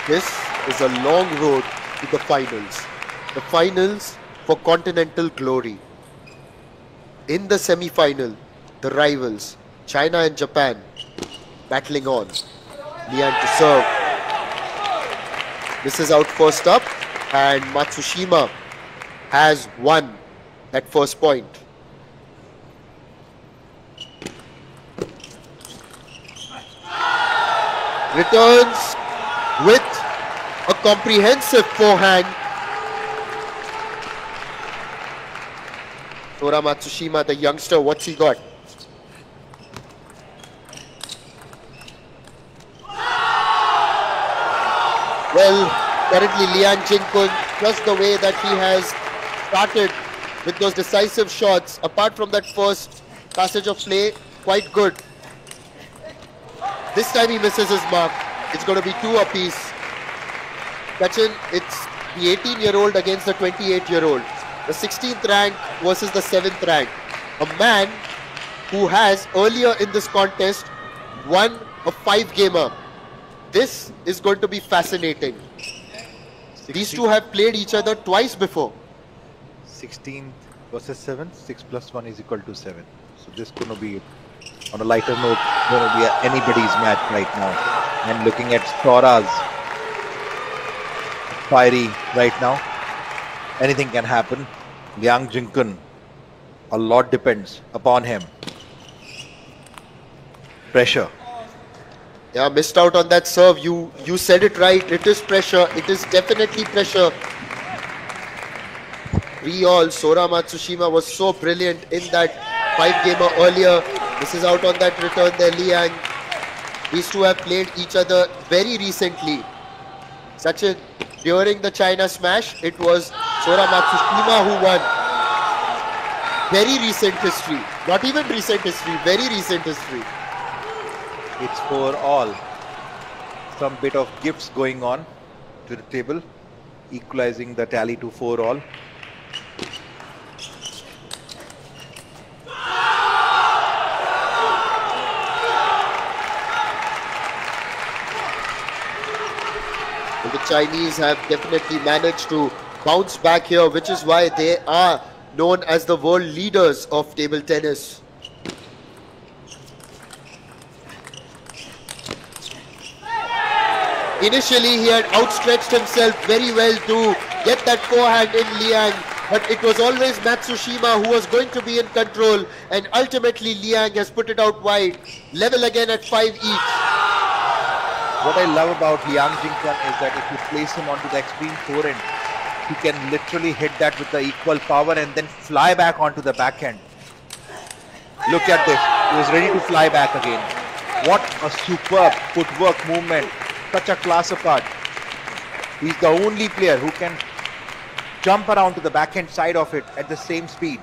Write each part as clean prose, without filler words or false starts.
This is a long road to the finals. The finals for continental glory. In the semi-final, the rivals, China and Japan, battling on. Liang to serve. This is out first up, and Matsushima has won that first point. Returns with a comprehensive forehand. Sora Matsushima, the youngster, what's he got? Well, currently Liang Jingkun, just the way that he has started with those decisive shots, apart from that first passage of play, quite good. This time he misses his mark. It's going to be 2 apiece. Sachin, it's the 18-year-old against the 28-year-old. The 16th rank versus the 7th rank. A man who has earlier in this contest won a 5-gamer. This is going to be fascinating. 16. These two have played each other twice before. 16th versus 7th, 6 plus 1 is equal to 7. So this is going to be, on a lighter note, going to be anybody's match right now. And looking at Sora's fiery right now, anything can happen. Liang Jingkun, a lot depends upon him. Pressure. Yeah, missed out on that serve. You said it right. It is pressure. It is definitely pressure. 3-all. Sora Matsushima was so brilliant in that 5-gamer earlier. This is out on that return there, Liang. These two have played each other very recently. Sachin, during the China smash, it was Sora Matsushima who won. Very recent history. Not even recent history, very recent history. It's 4-all. Some bit of gifts going on to the table, equalizing the tally to 4-all. The Chinese have definitely managed to bounce back here, which is why they are known as the world leaders of table tennis. Initially, he had outstretched himself very well to get that forehand in Liang, but it was always Matsushima who was going to be in control, and ultimately Liang has put it out wide. Level again at 5 each. What I love about Liang Jingkun is that if you place him onto the extreme forehand, he can literally hit that with the equal power and then fly back onto the backhand. Look at this. He was ready to fly back again. What a superb footwork movement. Such a class apart. He's the only player who can jump around to the backhand side of it at the same speed.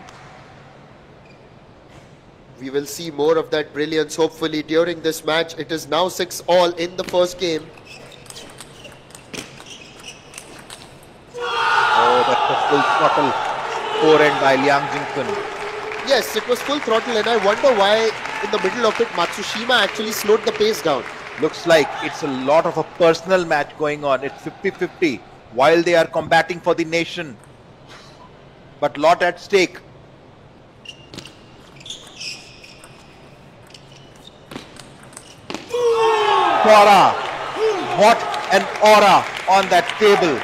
We will see more of that brilliance hopefully during this match. It is now 6-all in the first game. Oh, that's a full throttle forehand by Liang Jingkun. Yes, it was full throttle, and I wonder why in the middle of it Matsushima actually slowed the pace down. Looks like it's a lot of a personal match going on. It's 50-50 while they are combating for the nation. But lot at stake. Sora, what an aura on that table.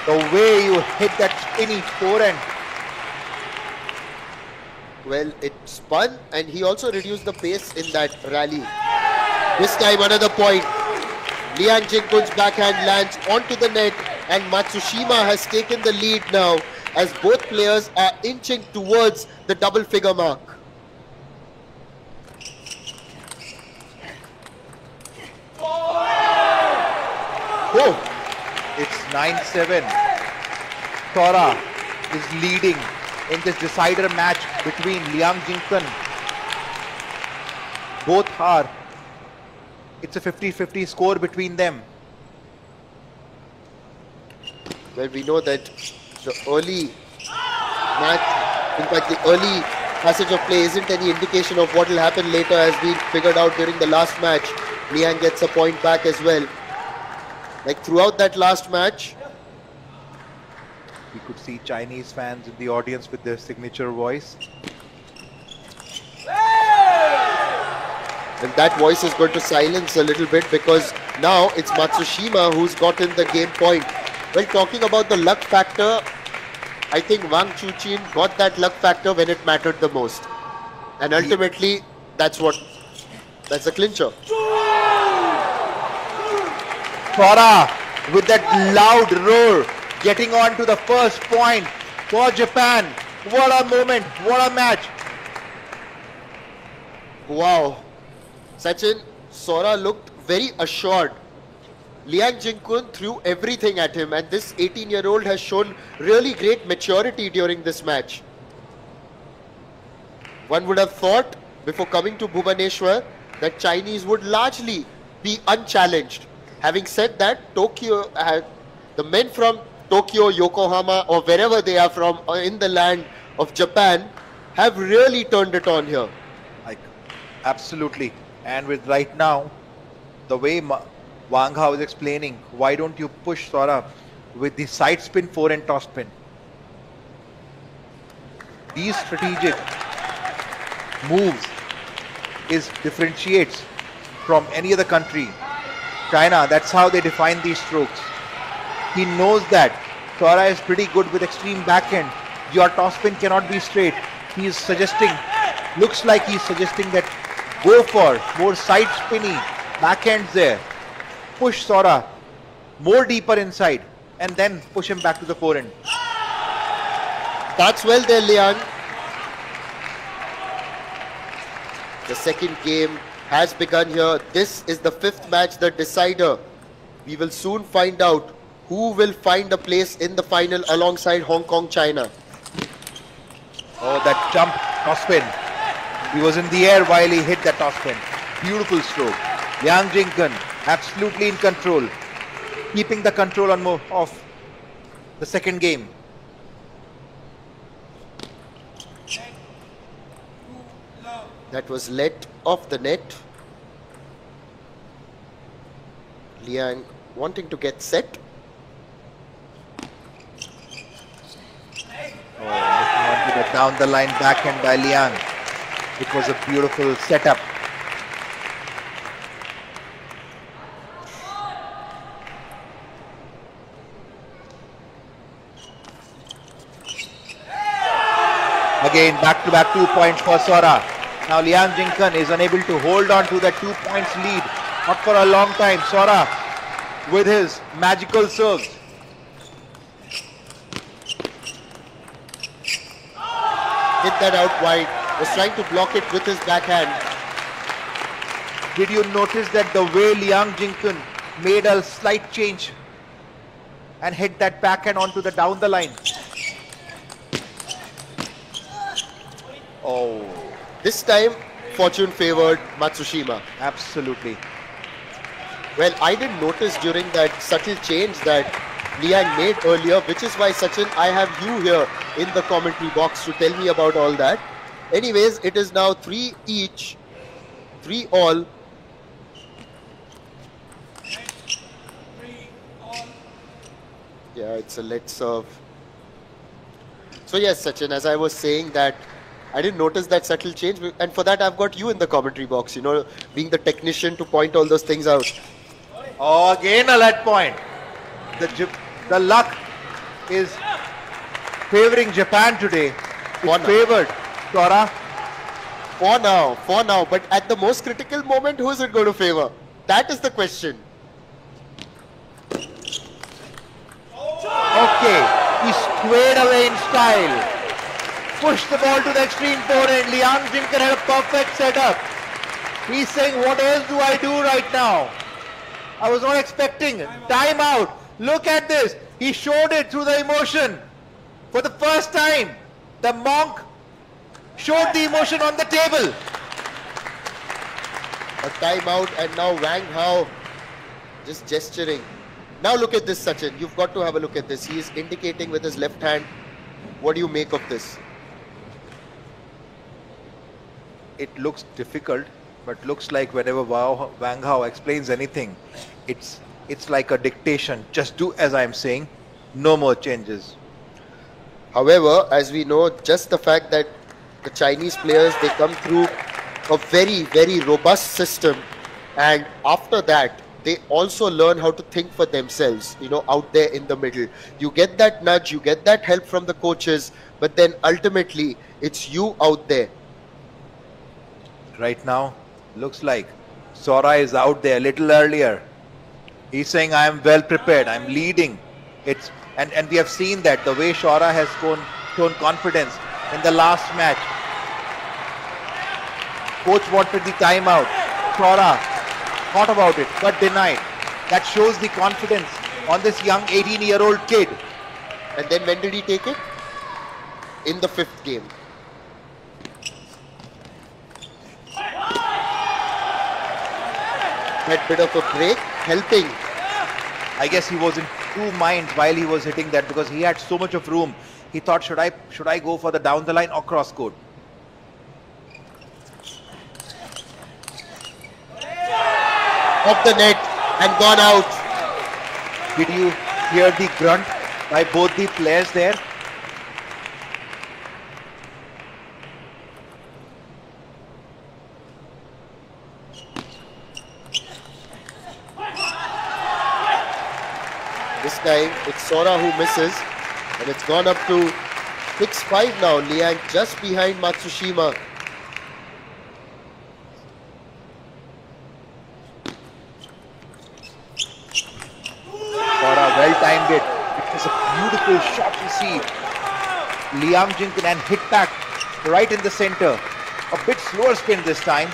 The way you hit that spinny forehand. Well, it spun, and he also reduced the pace in that rally. This time another point. Liang Jingkun's backhand lands onto the net, and Matsushima has taken the lead now as both players are inching towards the double figure mark. Whoa! It's 9-7. Sora is leading in this decider match between Liang Jingkun. Both are. It's a 50-50 score between them. Well, we know that the early match, in fact the early passage of play isn't any indication of what will happen later, as we figured out during the last match. Liang gets a point back as well. Like throughout that last match, We could see Chinese fans in the audience with their signature voice. and that voice is going to silence a little bit because now it's Matsushima who's gotten the game point. Well, talking about the luck factor, I think Wang Chuqin got that luck factor when it mattered the most. And ultimately, that's the clincher. Sora with that loud roar getting on to the first point for Japan. What a moment, what a match. Wow. Sachin, Sora looked very assured. Liang Jingkun threw everything at him, and this 18-year-old has shown really great maturity during this match. One would have thought before coming to Bhubaneswar that Chinese would largely be unchallenged. Having said that, Tokyo, the men from Tokyo, Yokohama, or wherever they are from in the land of Japan have really turned it on here. Like, absolutely. And with right now, the way Wang Hao is explaining, why don't you push Sora with the side spin forehand toss spin? These strategic moves differentiates from any other country. China, that's how they define these strokes. He knows that Sora is pretty good with extreme backhand. Your toss spin cannot be straight. He is suggesting, looks like he's suggesting that go for more side spinny backhands there. Push Sora more deeper inside and then push him back to the forehand. That's well there, Liang. The second game has begun here. This is the fifth match, the decider. We will soon find out who will find a place in the final alongside Hong Kong, China. Oh, that jump toss spin. He was in the air while he hit that toss spin. Beautiful stroke. Liang Jingkun absolutely in control. Keeping the control of the second game. That was let off the net. Liang wanting to get set. Oh, looking onto the down the line backhand by Liang. It was a beautiful setup. Again, back-to-back 2 points for Sora. Now Liang Jingkun is unable to hold on to that 2 points lead. Not for a long time. Sora with his magical serves. Hit that out wide. Was trying to block it with his backhand. Did you notice that the way Liang Jingkun made a slight change and hit that backhand onto the down the line? Oh, This time, fortune favored Matsushima. absolutely. Well, I didn't notice during that subtle change that Liang made earlier, which is why, Sachin, I have you here in the commentary box to tell me about all that. Anyways, it is now 3 each, 3 all. Yeah, it's a let serve. So yes, Sachin, as I was saying that I didn't notice that subtle change, and for that I've got you in the commentary box, you know, being the technician to point all those things out. Oh, again a let point. The luck is favoring Japan today. For It's now. favored Sora. For now, but at the most critical moment, who is it going to favor? That is the question. Okay, he swayed away in style. Pushed the ball to the extreme forehand. Liang Jingkun had a perfect setup. He's saying, what else do I do right now? I was not expecting. Time out. Look at this. He showed it through the emotion. For the first time, the monk showed the emotion on the table. A timeout, and now Wang Hao just gesturing. Now look at this, Sachin. You've got to have a look at this. He is indicating with his left hand. What do you make of this? It looks difficult, but looks like whenever Wang Hao explains anything, it's it's like a dictation. Just do as I'm saying. No more changes. However, as we know, just the fact that the Chinese players, they come through a very, very robust system, and after that, they also learn how to think for themselves, you know, out there in the middle. You get that nudge, you get that help from the coaches, but then ultimately, it's you out there. Right now, looks like Sora is out there a little earlier. He's saying, I am well prepared, I'm leading. And we have seen that, the way Sora has shown confidence in the last match. Coach wanted the timeout. Sora thought about it, but denied. That shows the confidence on this young 18-year-old kid. And then when did he take it? In the 5th game. That bit of a break helping. I guess he was in two minds while he was hitting that, because he had so much of room. He thought, should I go for the down the line or cross court? Off the net and gone out. Did you hear the grunt by both the players there? This time it's Sora who misses, and it's gone up to 6-5 now. Liang just behind Matsushima. Sora well timed it. It was a beautiful shot received. Liang Jingkun and hit back right in the center. A bit slower spin this time.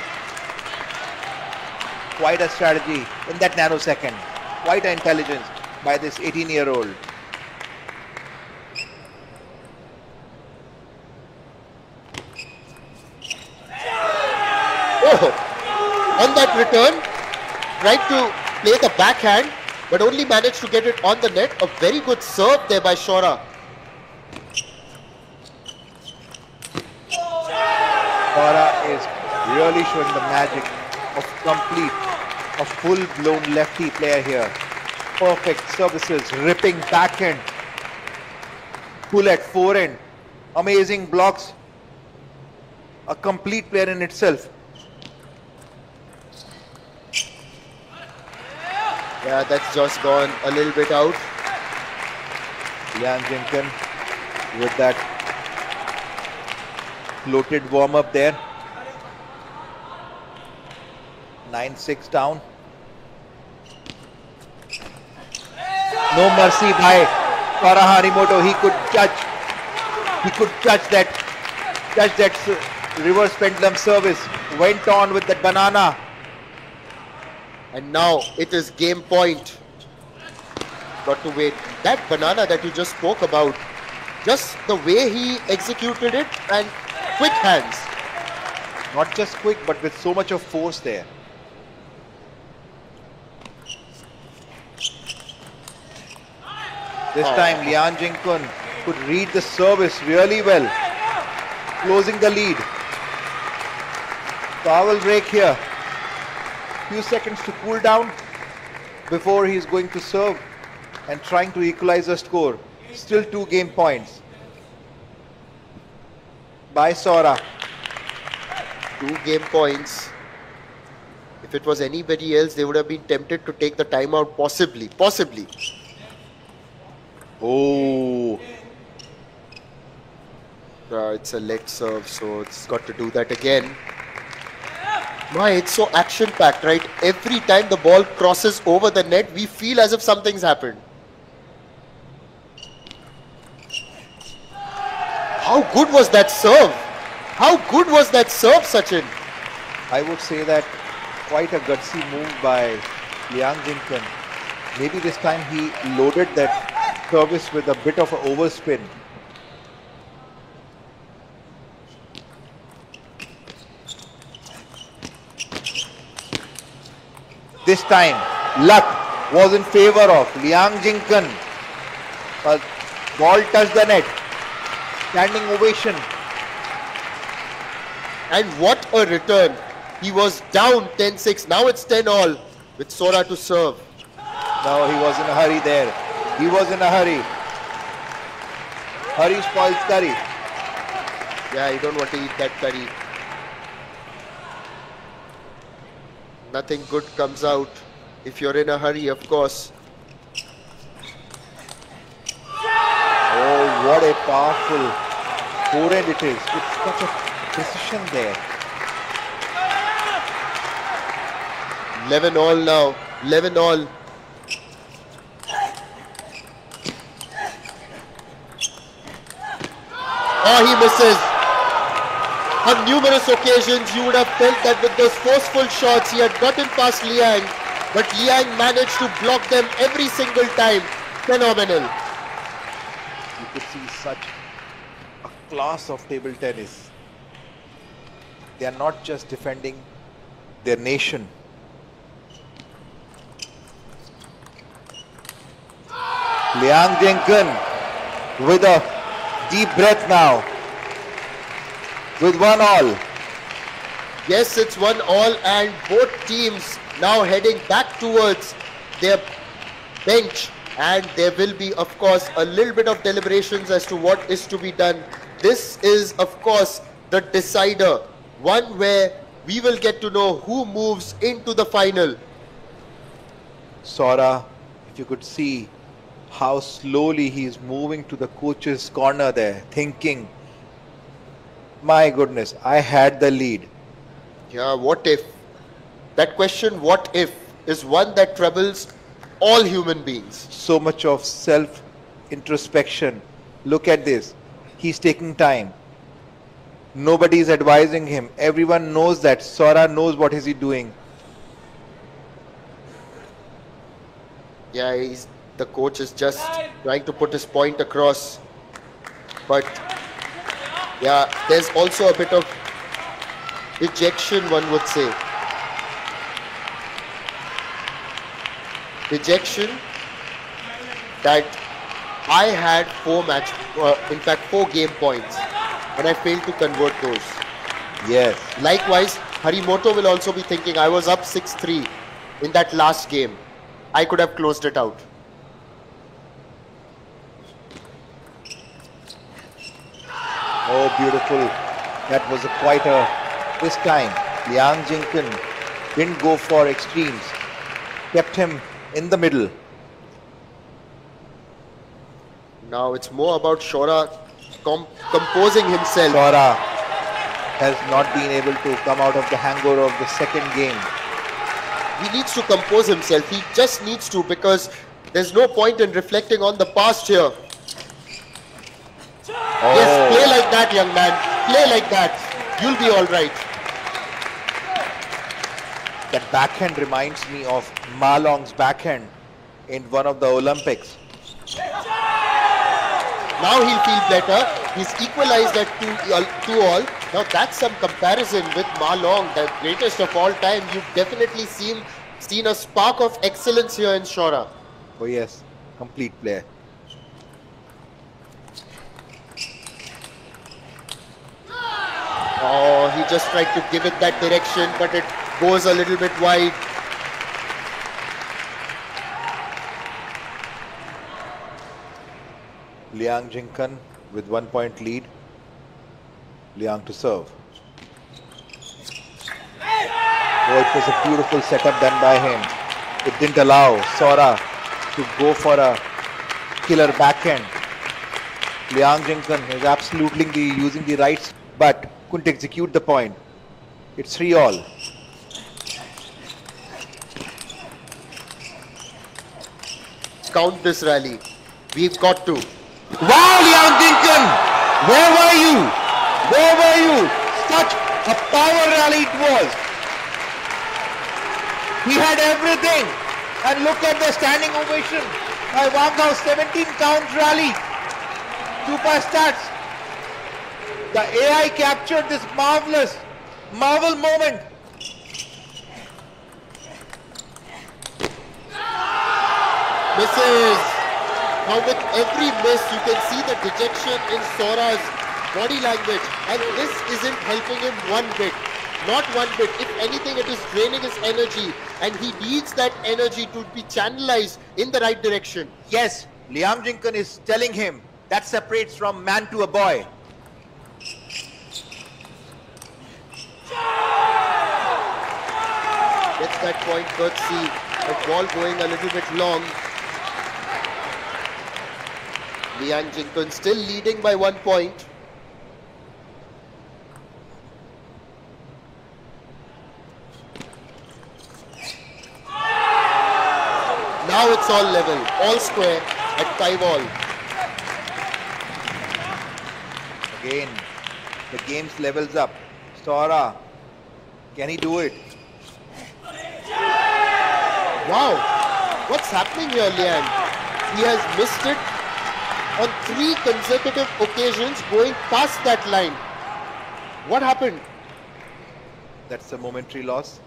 Quite a strategy in that nanosecond. Quite an intelligence by this 18-year-old. Oh, on that return, tried to play the backhand, but only managed to get it on the net. A very good serve there by Sora. Sora is really showing the magic of a full-blown lefty player here. Perfect services, ripping backhand, pull at forehand, amazing blocks. A complete player in itself. Yeah, that's just gone a little bit out. Liang Jingkun with that floated warm-up there. 9-6 down. No mercy by Sora Harimoto. He could judge that reverse pendulum service. Went on with that banana. And now it is game point. Got to wait. That banana that you just spoke about, just the way he executed it, and quick hands. Not just quick, but with so much of force there. This time Liang Jingkun could read the service really well, closing the lead. Foul break here. Few seconds to cool down before he's going to serve and trying to equalize the score. Still 2 game points by Sora. 2 game points. If it was anybody else, they would have been tempted to take the timeout, possibly. Oh, It's a leg serve, so it's got to do that again. My, it's so action-packed, right? Every time the ball crosses over the net, we feel as if something's happened. How good was that serve? How good was that serve, Sachin? I would say that quite a gutsy move by Liang Jingkun. Maybe this time he loaded that service with a bit of an overspin. This time, luck was in favor of Liang Jingkun. Ball touched the net. Standing ovation. And what a return. He was down 10-6. Now it's 10-all with Sora to serve. No, he was in a hurry there. He was in a hurry. Hurry spoils curry. Yeah, you don't want to eat that curry. Nothing good comes out if you're in a hurry, of course. Oh, what a powerful forehand it is. With such a precision there. 11 all now. 11 all. Oh, he misses. On numerous occasions, you would have felt that with those forceful shots, he had gotten past Liang, but Liang managed to block them every single time. Phenomenal. You could see such a class of table tennis. They are not just defending their nation. Liang Jingkun with a deep breath now. With 1 all. Yes, it's 1 all, and both teams now heading back towards their bench, and there will be, of course, a little bit of deliberations as to what is to be done. This is, of course, the decider, one where we will get to know who moves into the final. Sora, if you could see how slowly he is moving to the coach's corner there, thinking, my goodness, I had the lead. Yeah, what if? That question, what if, is one that troubles all human beings. So much of self-introspection. Look at this. He's taking time. Nobody is advising him. Everyone knows that. Sora knows what is he doing. Yeah, the coach is just trying to put his point across. But yeah, there's also a bit of dejection, one would say. Dejection that I had 4 game points and I failed to convert those. Yes. Likewise, Harimoto will also be thinking, I was up 6-3 in that last game. I could have closed it out. Oh, beautiful. That was quite a... This time, Liang Jingkun didn't go for extremes. Kept him in the middle. Now it's more about Sora composing himself. Sora has not been able to come out of the hangover of the second game. He needs to compose himself. He just needs to, because there's no point in reflecting on the past here. Oh. Yes, play like that, young man. Play like that. You'll be all right. That backhand reminds me of Ma Long's backhand in one of the Olympics. Now he'll feel better. He's equalized at 2-all. Now that's some comparison with Ma Long, the greatest of all time. You've definitely seen a spark of excellence here in Sora. Oh yes, complete player. Oh, he just tried to give it that direction, but it goes a little bit wide. Liang Jingkun with 1 point lead. Liang to serve. Oh, it was a beautiful setup done by him. It didn't allow Sora to go for a killer backhand. Liang Jingkun is absolutely using the rights, but couldn't execute the point. It's 3-all. Count this rally. We've got to. Wow, Liang Jingkun! Where were you? Where were you? Such a power rally it was. He had everything. And look at the standing ovation. By Wang Kao, 17 count rally. Super stats. The AI captured this marvel moment. Misses. Now with every miss, you can see the dejection in Sora's body language, and this isn't helping him one bit. Not one bit. If anything, it is draining his energy, and he needs that energy to be channelized in the right direction. Yes, Liang Jingkun is telling him that separates from man to a boy. Gets that point courtesy. The ball going a little bit long. Liang Jingkun still leading by 1 point. Now it's all level, all square at tie ball. Again, the game's levels up. Sora, can he do it? Wow, what's happening here, Liang? He has missed it on 3 consecutive occasions going past that line. What happened? That's a momentary loss.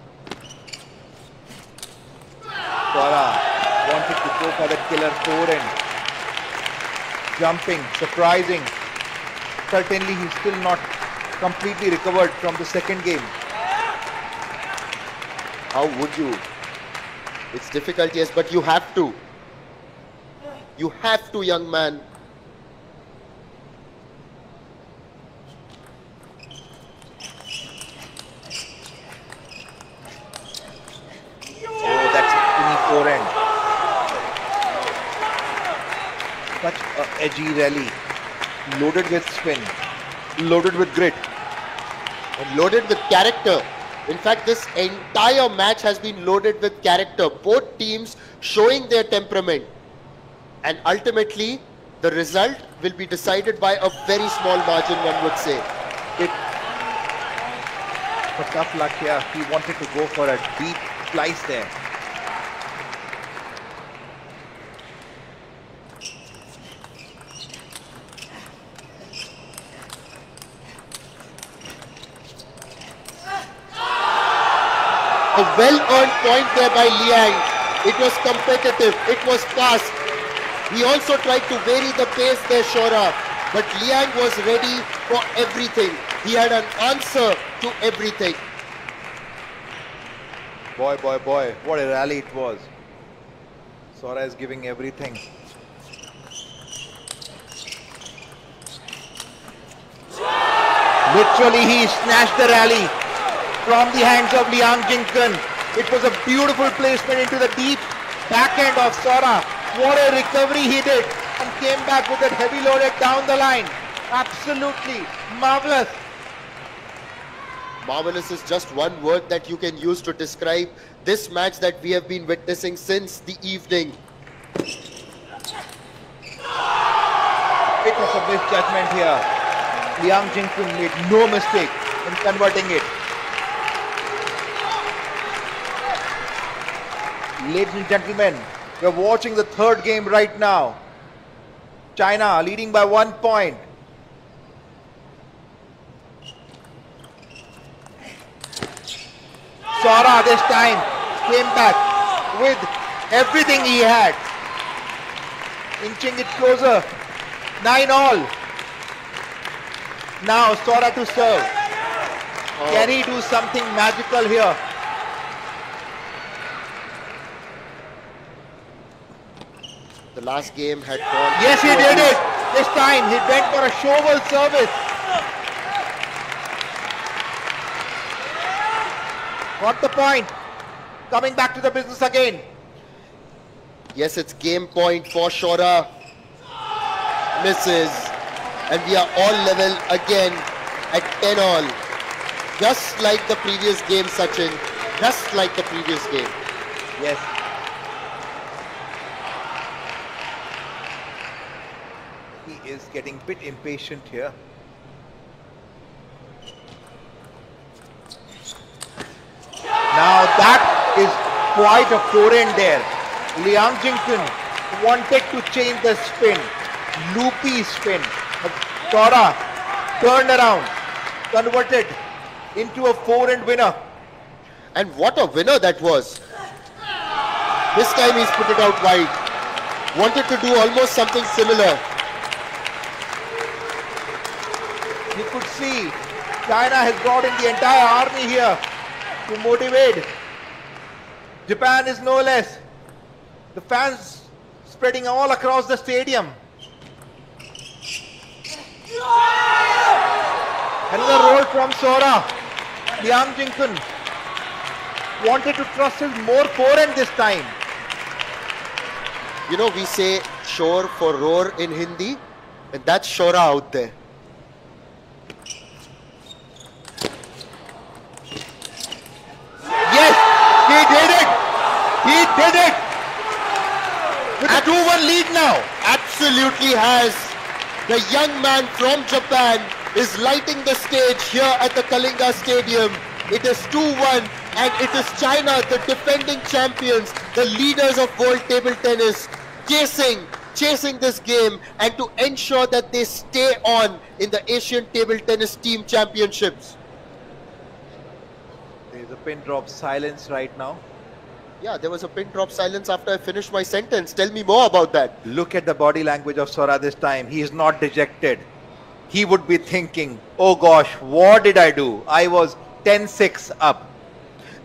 Sora wanted to go for the killer forehand. Jumping, surprising. Certainly he's still not completely recovered from the second game. How would you? It's difficult, yes, but you have to. You have to, young man. Oh, that's a skinny forehand. Such a edgy rally. Loaded with spin. Loaded with grit. And loaded with character. In fact, this entire match has been loaded with character. Both teams showing their temperament. And ultimately, the result will be decided by a very small margin, one would say. For tough luck here, he wanted to go for a deep slice there. A well-earned point there by Liang. It was competitive. It was fast. He also tried to vary the pace there, Sora. But Liang was ready for everything. He had an answer to everything. Boy, boy, boy, what a rally it was. Sora is giving everything. Literally, he snatched the rally from the hands of Liang Jingkun. It was a beautiful placement into the deep backhand of Sora. What a recovery he did and came back with that heavy loaded down the line. Absolutely marvelous. Marvelous is just one word that you can use to describe this match that we have been witnessing since the evening. It was a misjudgment here. Liang Jingkun made no mistake in converting it. Ladies and gentlemen, we are watching the third game right now. China leading by 1 point. Sora this time came back with everything he had. Inching it closer. 9-all. Now Sora to serve. Can he do something magical here? The last game had gone. Yes, he did it. This time he went for a shovel service. Got the point. Coming back to the business again. Yes, it's game point for Sora. Misses. And we are all level again at 10-all. Just like the previous game, Sachin. Just like the previous game. Yes. He is getting a bit impatient here. Now that is quite a forehand there. Liang Jingkun wanted to change the spin. Loopy spin. But Sora turned around, converted into a forehand winner. And what a winner that was. This time he's put it out wide. Wanted to do almost something similar. You could see China has brought in the entire army here to motivate. Japan is no less. The fans spreading all across the stadium. Another roll from Sora. Liang Jingkun wanted to trust his more forehand this time. You know, we say shore for roar in Hindi, and that's Sora out there. Yes, he did it. He did it. With a 2-1 lead now. Absolutely has. The young man from Japan is lighting the stage here at the Kalinga Stadium. It is 2-1 and it is China, the defending champions, the leaders of world table tennis, chasing this game and to ensure that they stay on in the Asian Table Tennis Team Championships. There's a pin drop silence right now. Yeah, there was a pin drop silence after I finished my sentence. Tell me more about that. Look at the body language of Sora this time. He is not dejected. He would be thinking, oh gosh, what did I do? I was 10-6 up.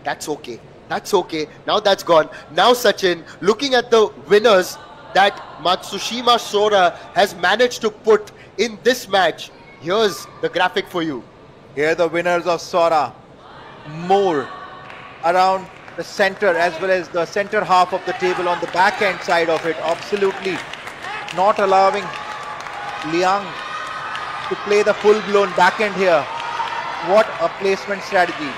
That's okay. That's okay. Now that's gone. Now Sachin, looking at the winners that Matsushima Sora has managed to put in this match, here's the graphic for you. Here are the winners of Sora. More around the center as well as the center half of the table on the backhand side of it. Absolutely not allowing Liang to play the full-blown backhand here. What a placement strategy.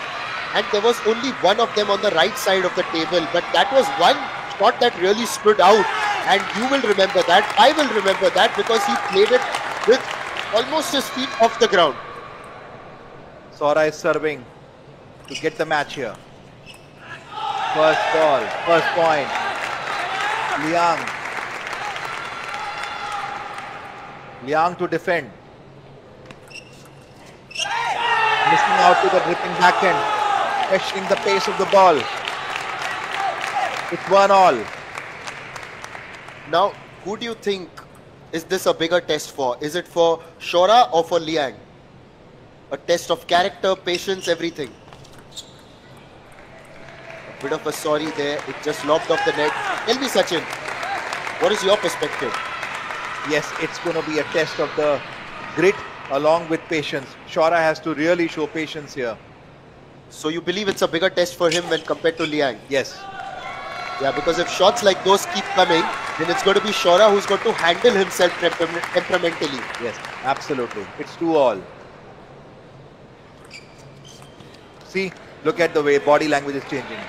And there was only one of them on the right side of the table, but that was one shot that really stood out. And you will remember that. I will remember that because he played it with almost his feet off the ground. Sora is serving to get the match here. First ball, first point. Liang to defend. Missing out to the dripping backhand. Questioning the pace of the ball. It's 1-1. Now, who do you think is this a bigger test for? Is it for Sora or for Liang? A test of character, patience, everything. A bit of a sorry there. It just lobbed off the net. Tell me, Sachin, what is your perspective? Yes, it's going to be a test of the grit along with patience. Sora has to really show patience here. So you believe it's a bigger test for him when compared to Liang? Yes. Yeah, because if shots like those keep coming, then it's going to be Sora who's going to handle himself temperamentally. Yes, absolutely. It's 2-2. See, look at the way body language is changing.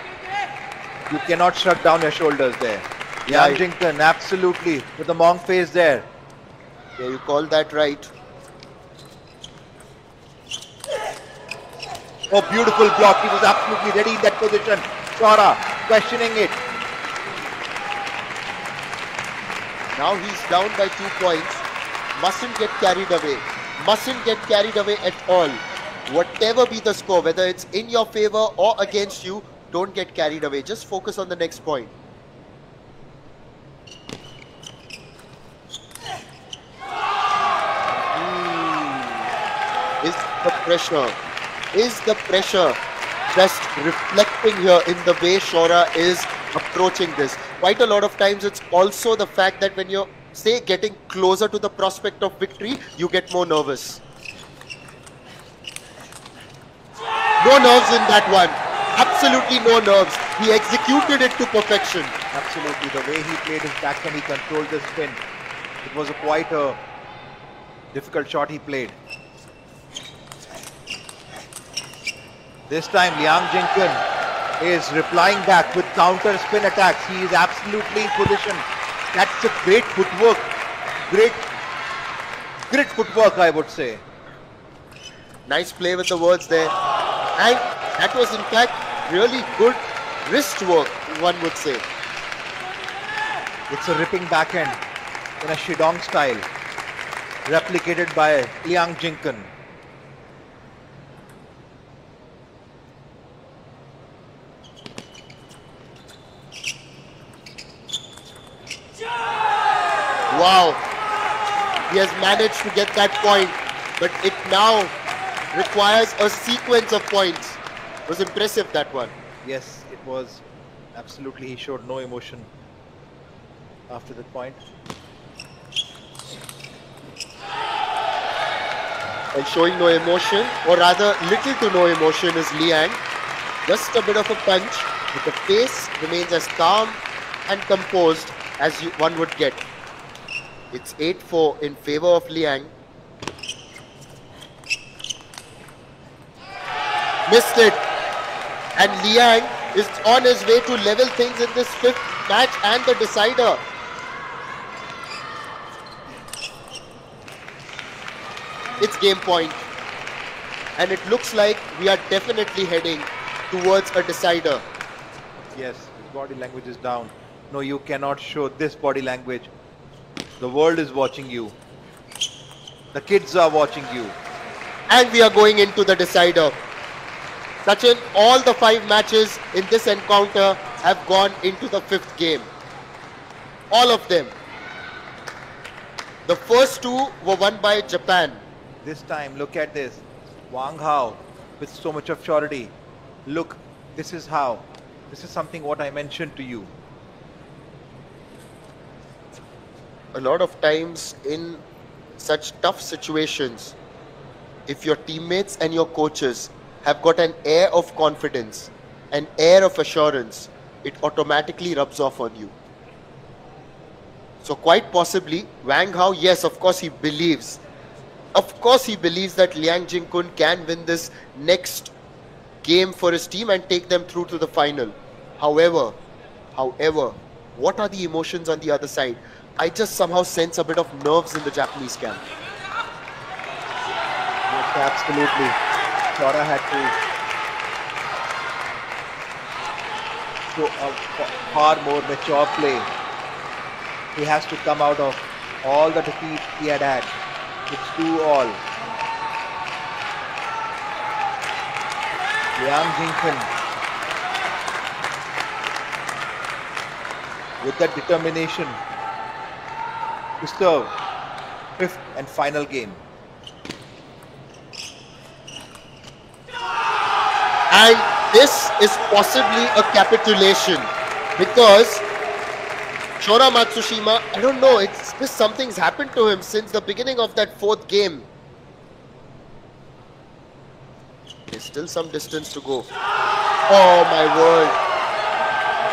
You cannot shrug down your shoulders there. Liang Jingkun, absolutely, with the monk face there. Yeah, you call that right. Oh, beautiful block. He was absolutely ready in that position. Sora questioning it. Now he's down by 2 points. Mustn't get carried away. Mustn't get carried away at all. Whatever be the score, whether it's in your favor or against you, don't get carried away. Just focus on the next point. Is the pressure just reflecting here in the way Sora is approaching this? Quite a lot of times it's also the fact that when you're, say, getting closer to the prospect of victory, you get more nervous. No nerves in that one. Absolutely no nerves. He executed it to perfection. Absolutely. The way he played his backhand, he controlled the spin. It was quite a difficult shot he played. This time Liang Jingkun is replying back with counter spin attacks. He is absolutely in position. That's a great footwork. Great footwork, I would say. Nice play with the words there. And that was in fact really good wrist work, one would say. It's a ripping backhand in a Shidong style, replicated by Liang Jingkun. Wow, he has managed to get that point, but it now requires a sequence of points. It was impressive, that one. Yes, it was. Absolutely, he showed no emotion after the point. And showing no emotion, or rather little to no emotion, is Liang. Just a bit of a punch, but the face remains as calm and composed as one would get. It's 8-4 in favor of Liang. Missed it. And Liang is on his way to level things in this fifth match and the decider. It's game point. And it looks like we are definitely heading towards a decider. Yes, his body language is down. No, you cannot show this body language. The world is watching you. The kids are watching you. And we are going into the decider. Sachin, all the 5 matches in this encounter have gone into the 5th game. All of them. The first 2 were won by Japan. This time, look at this. Wang Hao with so much of surety. Look, this is how. This is something what I mentioned to you. A lot of times in such tough situations, if your teammates and your coaches have got an air of confidence, an air of assurance, it automatically rubs off on you. So quite possibly, Wang Hao, yes, of course he believes. Of course he believes that Liang Jingkun can win this next game for his team and take them through to the final. However, what are the emotions on the other side? I just somehow sense a bit of nerves in the Japanese camp. Yes, absolutely. Sora had to show a far more mature play. He has to come out of all the defeats he had had. It's 2-all. Liang Jingkun with that determination to serve 5th and final game. And this is possibly a capitulation because Sora Matsushima, I don't know, it's just something's happened to him since the beginning of that 4th game. There's still some distance to go. Oh my word.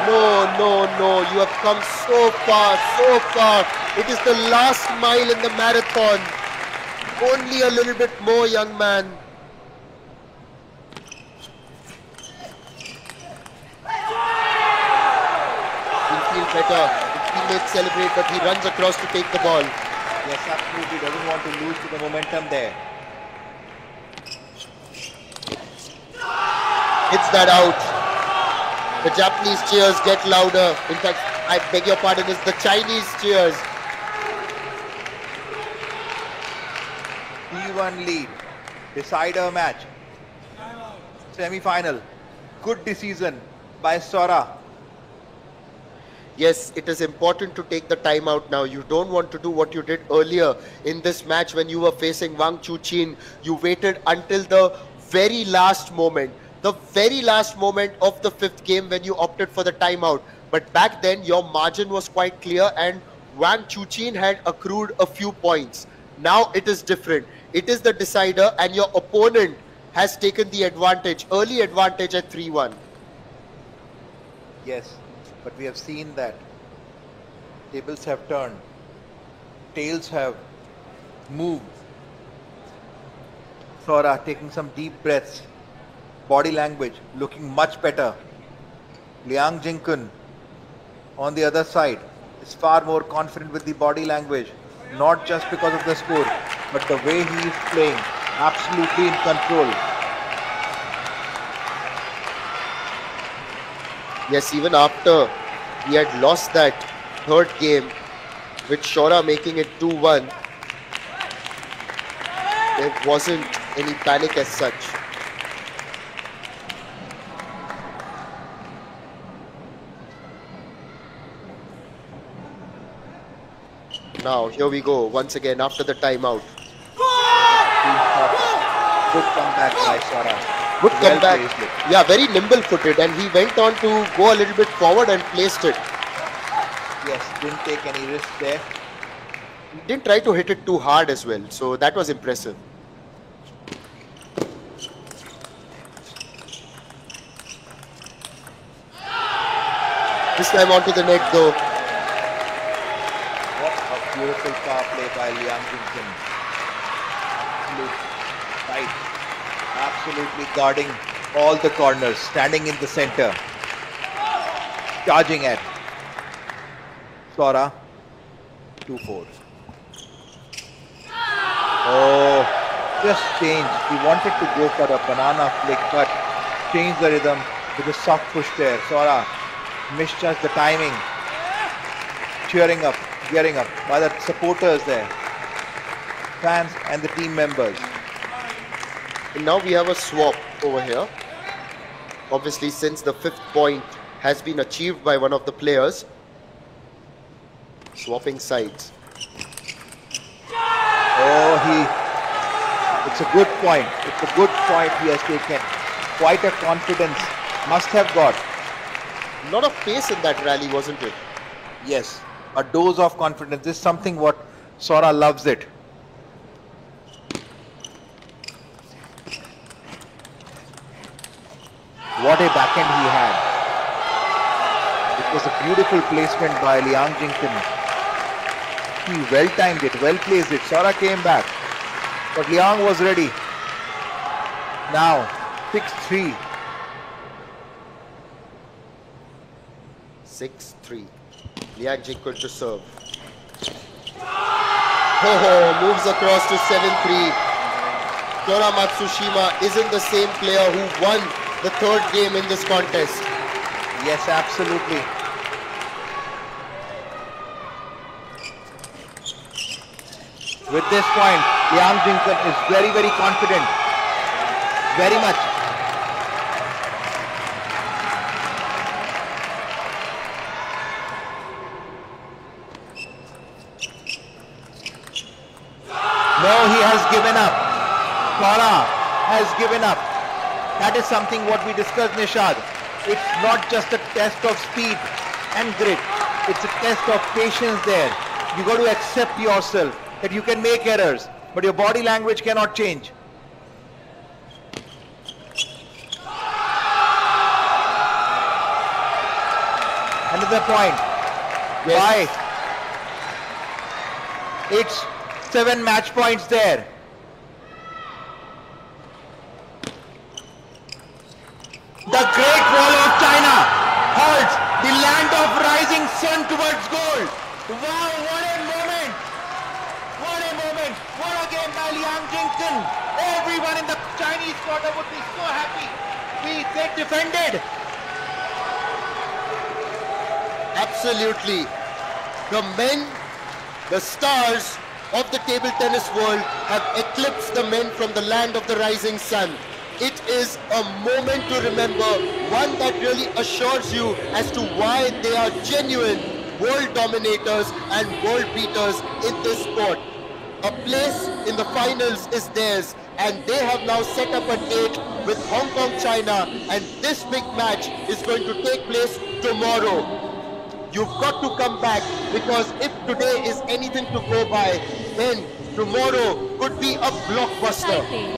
No, you have come so far. It is the last mile in the marathon. Only a little bit more, young man. He'll feel better. Teammates celebrate, but he runs across to take the ball. Yes, absolutely. Doesn't want to lose to the momentum there. Hits that out. The Japanese cheers get louder. In fact, I beg your pardon, it's the Chinese cheers. T1 lead. Decider match. Semi-final. Good decision by Sora. Yes, it is important to take the timeout now. You don't want to do what you did earlier in this match when you were facing Wang Chuqin. You waited until the very last moment. The very last moment of the 5th game when you opted for the timeout. But back then, your margin was quite clear and Wang Chuqin had accrued a few points. Now it is different. It is the decider and your opponent has taken the advantage, early advantage at 3-1. Yes, but we have seen that tables have turned, tails have moved. Sora taking some deep breaths, body language looking much better. Liang Jingkun on the other side is far more confident with the body language, not just because of the score, but the way he is playing, absolutely in control. Yes, even after he had lost that 3rd game, with Sora making it 2-1, there wasn't any panic as such. Now, here we go, once again after the timeout. Good comeback by Sora. Good Well comeback. placed it. Yeah, very nimble-footed, and he went on to go a little bit forward and placed it. Yes, didn't take any risk there. He didn't try to hit it too hard as well, so that was impressive. This time onto the net though. What a beautiful power play by Liang Jingkun. Right. Absolutely guarding all the corners, standing in the center. Charging at Sora. 2-4. Oh, just changed. He wanted to go for a banana flick, but changed the rhythm with a soft push there. Sora misjudged the timing. Cheering up, gearing up by the supporters there. Fans and the team members. And now we have a swap over here. Obviously, since the 5th point has been achieved by one of the players. Swapping sides. Oh, it's a good point. It's a good point he has taken. Quite a confidence must have got. A lot of pace in that rally, wasn't it? Yes, a dose of confidence. This is something what Sora loves it. What a backhand he had. It was a beautiful placement by Liang Jingkun. He well timed it, well placed it. Sora came back, but Liang was ready. Now 6-3. 6-3. Liang Jingkun to serve. Oh, moves across to 7-3. Sora Matsushima isn't the same player who won the 3rd game in this contest. Yes, absolutely. With this point, Liang Jingkun is very, very confident. Very much. No, he has given up. Sora has given up. That is something what we discussed, Nishad. It's not just a test of speed and grit. It's a test of patience there. You got to accept yourself that you can make errors, but your body language cannot change. Another point. Yes. Why? It's 7 match points there. The Great Wall of China halts the land of rising sun towards gold. Wow, what a moment! What a moment! What a game by Liang Jingkun! Everyone in the Chinese quarter would be so happy. They defended. Absolutely. The men, the stars of the table tennis world have eclipsed the men from the land of the rising sun. It is a moment to remember, one that really assures you as to why they are genuine world dominators and world beaters in this sport. A place in the finals is theirs, and they have now set up a date with Hong Kong, China, and this big match is going to take place tomorrow. You've got to come back, because if today is anything to go by, then tomorrow could be a blockbuster.